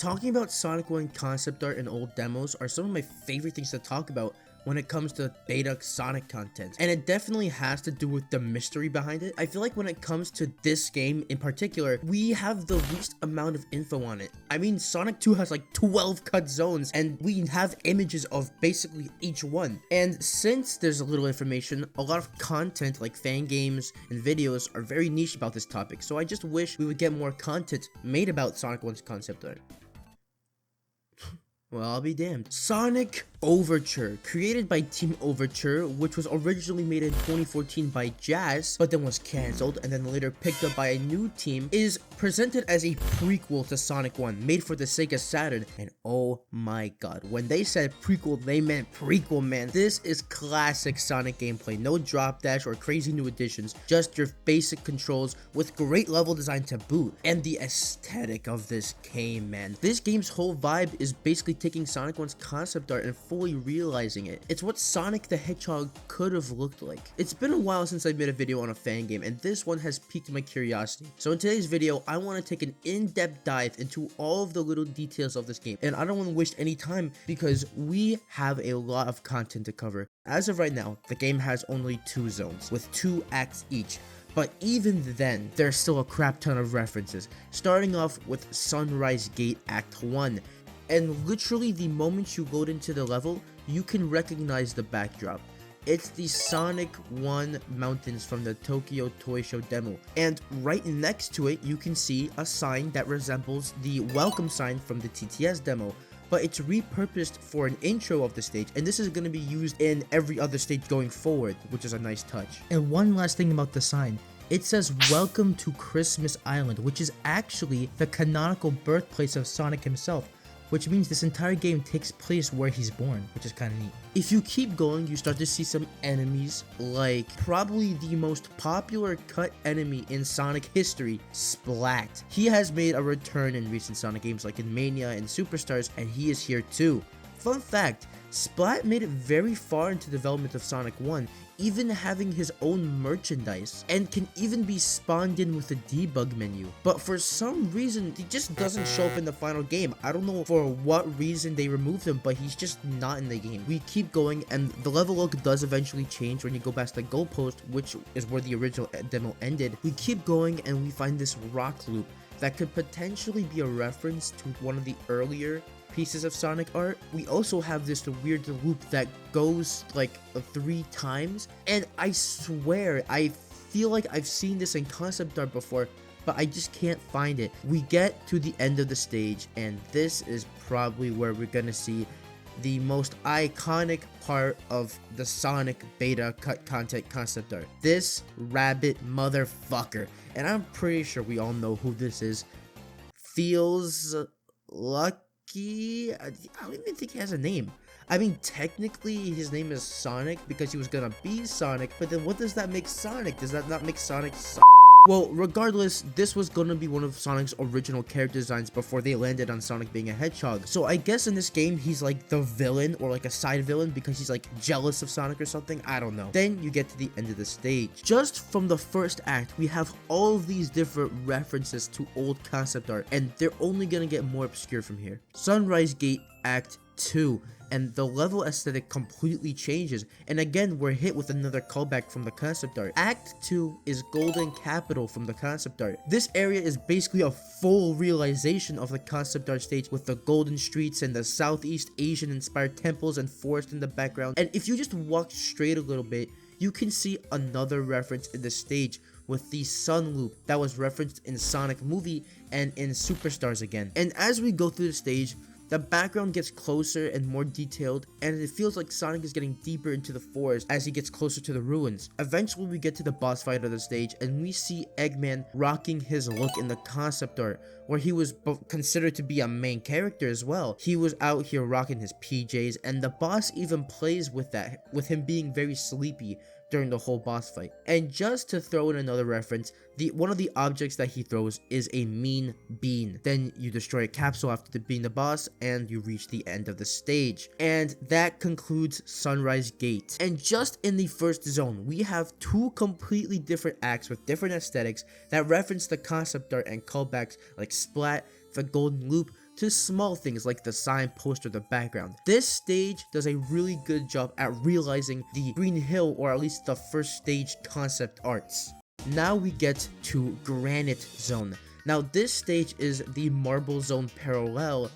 Talking about Sonic 1 concept art and old demos are some of my favorite things to talk about when it comes to beta Sonic content, and it definitely has to do with the mystery behind it. I feel like when it comes to this game in particular, we have the least amount of info on it. I mean, Sonic 2 has like 12 cut zones, and we have images of basically each one. And since there's a little information, a lot of content like fan games and videos are very niche about this topic, so I just wish we would get more content made about Sonic 1's concept art. Well, I'll be damned. Sonic Overture, created by Team Overture, which was originally made in 2014 by Jazz, but then was cancelled and then later picked up by a new team, is presented as a prequel to Sonic 1, made for the Sega Saturn. And oh my god, when they said prequel, they meant prequel, man. This is classic Sonic gameplay, no drop dash or crazy new additions, just your basic controls with great level design to boot. And the aesthetic of this game, man. This game's whole vibe is basically taking Sonic 1's concept art and fully realizing it. It's what Sonic the Hedgehog could have looked like. It's been a while since I made a video on a fan game, and this one has piqued my curiosity. So in today's video, I want to take an in-depth dive into all of the little details of this game, and I don't want to waste any time because we have a lot of content to cover. As of right now, the game has only 2 zones, with 2 acts each. But even then, there's still a crap ton of references, starting off with Sunrise Gate Act 1. And literally the moment you load into the level, you can recognize the backdrop. It's the Sonic 1 mountains from the Tokyo Toy Show demo. And right next to it, you can see a sign that resembles the welcome sign from the TTS demo. But it's repurposed for an intro of the stage, and this is going to be used in every other stage going forward, which is a nice touch. And one last thing about the sign. It says "Welcome to Christmas Island," which is actually the canonical birthplace of Sonic himself, which means this entire game takes place where he's born, which is kind of neat. If you keep going, you start to see some enemies, like probably the most popular cut enemy in Sonic history, Splat. He has made a return in recent Sonic games like in Mania and Superstars, and he is here too. Fun fact, Splat made it very far into development of Sonic 1, even having his own merchandise, and can even be spawned in with a debug menu. But for some reason, he just doesn't show up in the final game. I don't know for what reason they removed him, but he's just not in the game. We keep going, and the level look does eventually change when you go past the goalpost, which is where the original demo ended. We keep going, and we find this rock loop that could potentially be a reference to one of the earlier pieces of Sonic art. We also have this weird loop that goes like 3 times, and I swear I feel like I've seen this in concept art before, but I just can't find it. We get to the end of the stage, and this is probably where we're gonna see the most iconic part of the Sonic beta cut content concept art. This rabbit motherfucker, and I'm pretty sure we all know who this is. Feels lucky. I don't even think he has a name. I mean, technically his name is Sonic because he was gonna be Sonic, but then what does that make Sonic? Does that not make Sonic Sonic? Well, regardless, this was gonna be one of Sonic's original character designs before they landed on Sonic being a hedgehog. So I guess in this game, he's like the villain or like a side villain because he's like jealous of Sonic or something. I don't know. Then you get to the end of the stage. Just from the first act, we have all of these different references to old concept art, and they're only gonna get more obscure from here. Sunrise Gate Act 2. And the level aesthetic completely changes, and again we're hit with another callback from the concept art. Act 2 is Golden Capital from the concept art. This area is basically a full realization of the concept art stage with the golden streets and the Southeast Asian inspired temples and forest in the background. And if you just walk straight a little bit, you can see another reference in the stage with the sun loop that was referenced in Sonic movie and in Superstars again. And as we go through the stage, the background gets closer and more detailed, and it feels like Sonic is getting deeper into the forest as he gets closer to the ruins. Eventually, we get to the boss fight of the stage, and we see Eggman rocking his look in the concept art, where he was considered to be a main character as well. He was out here rocking his PJs, and the boss even plays with that, with him being very sleepy during the whole boss fight. And just to throw in another reference, one of the objects that he throws is a mean bean. Then you destroy a capsule after being the boss, and you reach the end of the stage. And that concludes Sunrise Gate. And just in the first zone, we have 2 completely different acts with different aesthetics that reference the concept art and callbacks like Splat, the Golden Loop, to small things like the signpost or the background. This stage does a really good job at realizing the Green Hill, or at least the first stage concept arts. Now we get to Granite Zone. Now this stage is the Marble Zone parallel,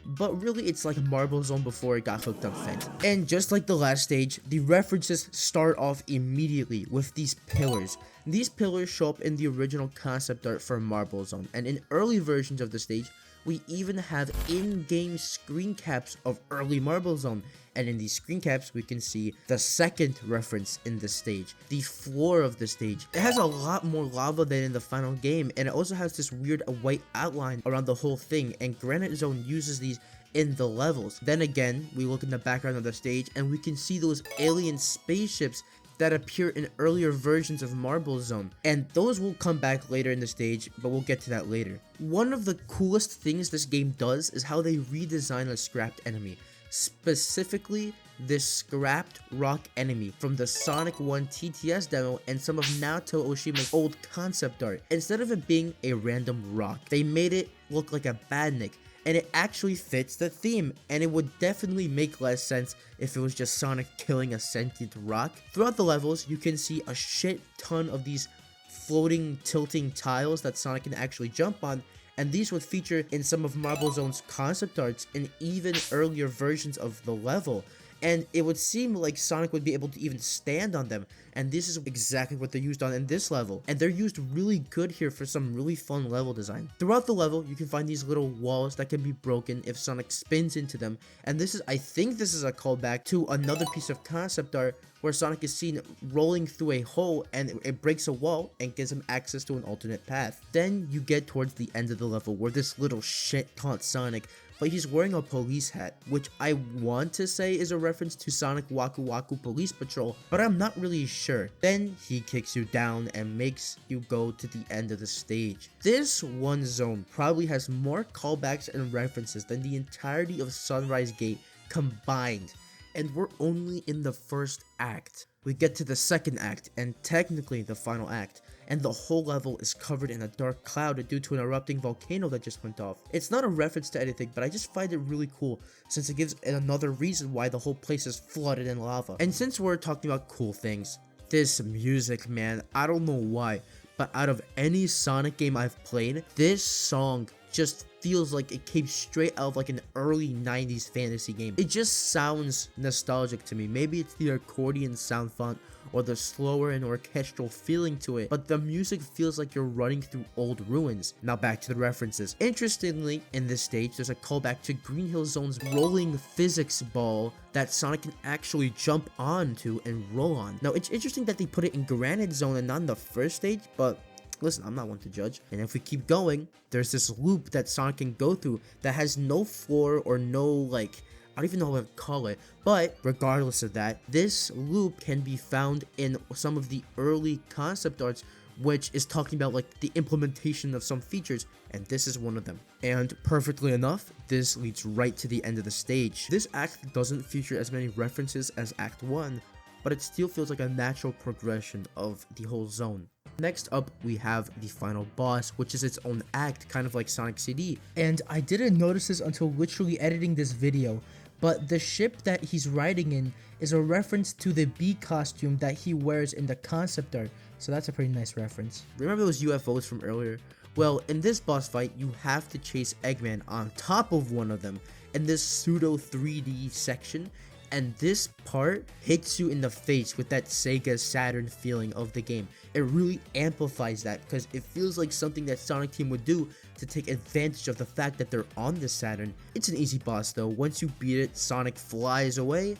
but really it's like Marble Zone before it got hooked on Fent. And just like the last stage, the references start off immediately with these pillars. These pillars show up in the original concept art for Marble Zone, and in early versions of the stage, we even have in-game screen caps of early Marble Zone. And in these screen caps, we can see the second reference in the stage, the floor of the stage. It has a lot more lava than in the final game, and it also has this weird white outline around the whole thing, and Granite Zone uses these in the levels. Then again, we look in the background of the stage, and we can see those alien spaceships that appear in earlier versions of Marble Zone, and those will come back later in the stage, but we'll get to that later. One of the coolest things this game does is how they redesign a scrapped enemy. Specifically, this scrapped rock enemy from the Sonic 1 TTS demo and some of Naoto Oshima's old concept art. Instead of it being a random rock, they made it look like a badnik, and it actually fits the theme, and it would definitely make less sense if it was just Sonic killing a sentient rock. Throughout the levels, you can see a shit ton of these floating, tilting tiles that Sonic can actually jump on, and these would feature in some of Marble Zone's concept arts in even earlier versions of the level. And it would seem like Sonic would be able to even stand on them, and this is exactly what they're used on in this level, and they're used really good here for some really fun level design. Throughout the level, you can find these little walls that can be broken if Sonic spins into them, and I think this is a callback to another piece of concept art where Sonic is seen rolling through a hole and it breaks a wall and gives him access to an alternate path. Then you get towards the end of the level where this little shit taunts Sonic, but he's wearing a police hat, which I want to say is a reference to Sonic Waku Waku Police Patrol, but I'm not really sure. Then he kicks you down and makes you go to the end of the stage. This one zone probably has more callbacks and references than the entirety of Sunrise Gate combined, and we're only in the first act. We get to the second act, and technically the final act, and the whole level is covered in a dark cloud due to an erupting volcano that just went off. It's not a reference to anything, but I just find it really cool since it gives another reason why the whole place is flooded in lava. And since we're talking about cool things, this music, man, I don't know why, but out of any Sonic game I've played, this song just feels like it came straight out of like an early 90s fantasy game. It just sounds nostalgic to me. Maybe it's the accordion sound font or the slower and orchestral feeling to it, but the music feels like you're running through old ruins. Now back to the references. Interestingly, in this stage, there's a callback to Green Hill Zone's rolling physics ball that Sonic can actually jump onto and roll on. Now it's interesting that they put it in Granite Zone and not in the first stage, but listen, I'm not one to judge. And if we keep going, there's this loop that Sonic can go through that has no floor or no, like, I don't even know what to call it. But regardless of that, this loop can be found in some of the early concept arts, which is talking about like the implementation of some features, and this is one of them. And perfectly enough, this leads right to the end of the stage. This act doesn't feature as many references as Act 1, but it still feels like a natural progression of the whole zone. Next up, we have the final boss, which is its own act, kind of like Sonic CD. And I didn't notice this until literally editing this video, but the ship that he's riding in is a reference to the bee costume that he wears in the concept art, so that's a pretty nice reference. Remember those UFOs from earlier? Well, in this boss fight, you have to chase Eggman on top of one of them in this pseudo 3D section, and this part hits you in the face with that Sega Saturn feeling of the game. It really amplifies that because it feels like something that Sonic Team would do to take advantage of the fact that they're on the Saturn. It's an easy boss though. Once you beat it, Sonic flies away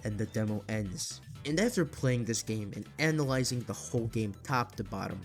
and the demo ends. And after playing this game and analyzing the whole game top to bottom,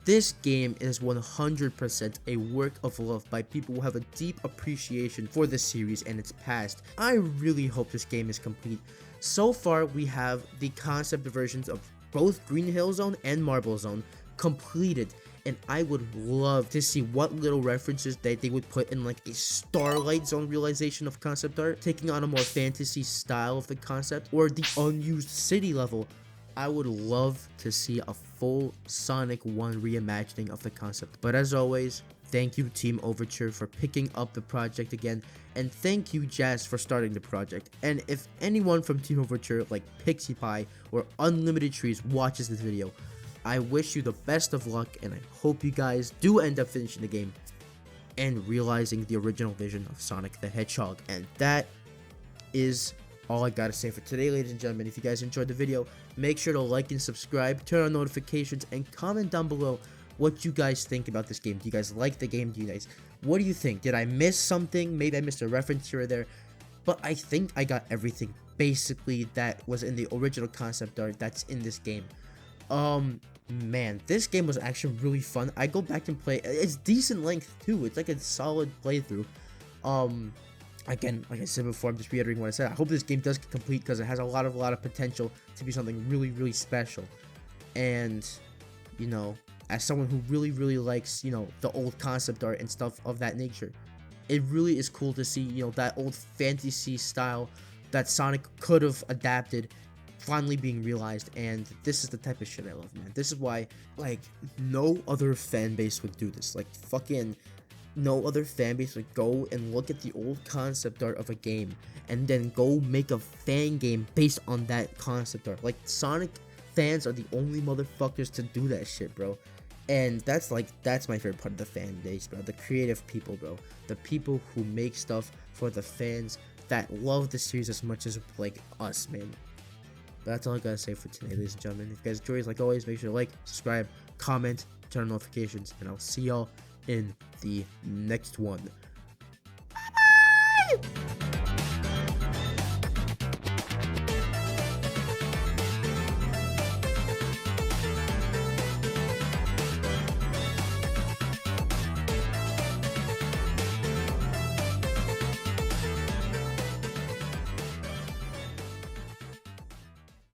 this game is 100% a work of love by people who have a deep appreciation for the series and its past. I really hope this game is complete. So far, we have the concept versions of both Green Hill Zone and Marble Zone completed, and I would love to see what little references that they would put in like a Starlight Zone realization of concept art, taking on a more fantasy style of the concept, or the unused city level. I would love to see a full Sonic 1 reimagining of the concept. But as always, thank you Team Overture for picking up the project again, and thank you Jazz for starting the project. And if anyone from Team Overture like Pixie Pie or Unlimited Trees watches this video, I wish you the best of luck, and I hope you guys do end up finishing the game and realizing the original vision of Sonic the Hedgehog. And that is all I gotta say for today, ladies and gentlemen. If you guys enjoyed the video, make sure to like and subscribe, turn on notifications, and comment down below what you guys think about this game. Do you guys like the game? What do you think? Did I miss something? Maybe I missed a reference here or there, but I think I got everything basically that was in the original concept art that's in this game. Man, this game was actually really fun. I go back and play. It's decent length too. It's like a solid playthrough. Again, like I said before, I'm just reiterating what I said. I hope this game does get complete because it has a lot of potential to be something really special. And you know, as someone who really likes, you know, the old concept art and stuff of that nature, it really is cool to see, you know, that old fantasy style that Sonic could have adapted finally being realized. And this is the type of shit I love, man. This is why, like, no other fan base would do this. Like, fucking no other fan base would go and look at the old concept art of a game and then go make a fan game based on that concept art. Like, Sonic fans are the only motherfuckers to do that shit, bro. And that's my favorite part of the fan base, bro. The creative people, bro. The people who make stuff for the fans that love the series as much as, like, us, man. That's all I gotta say for today, ladies and gentlemen. If you guys enjoyed, like always, make sure to like, subscribe, comment, turn on notifications, and I'll see y'all in the next one.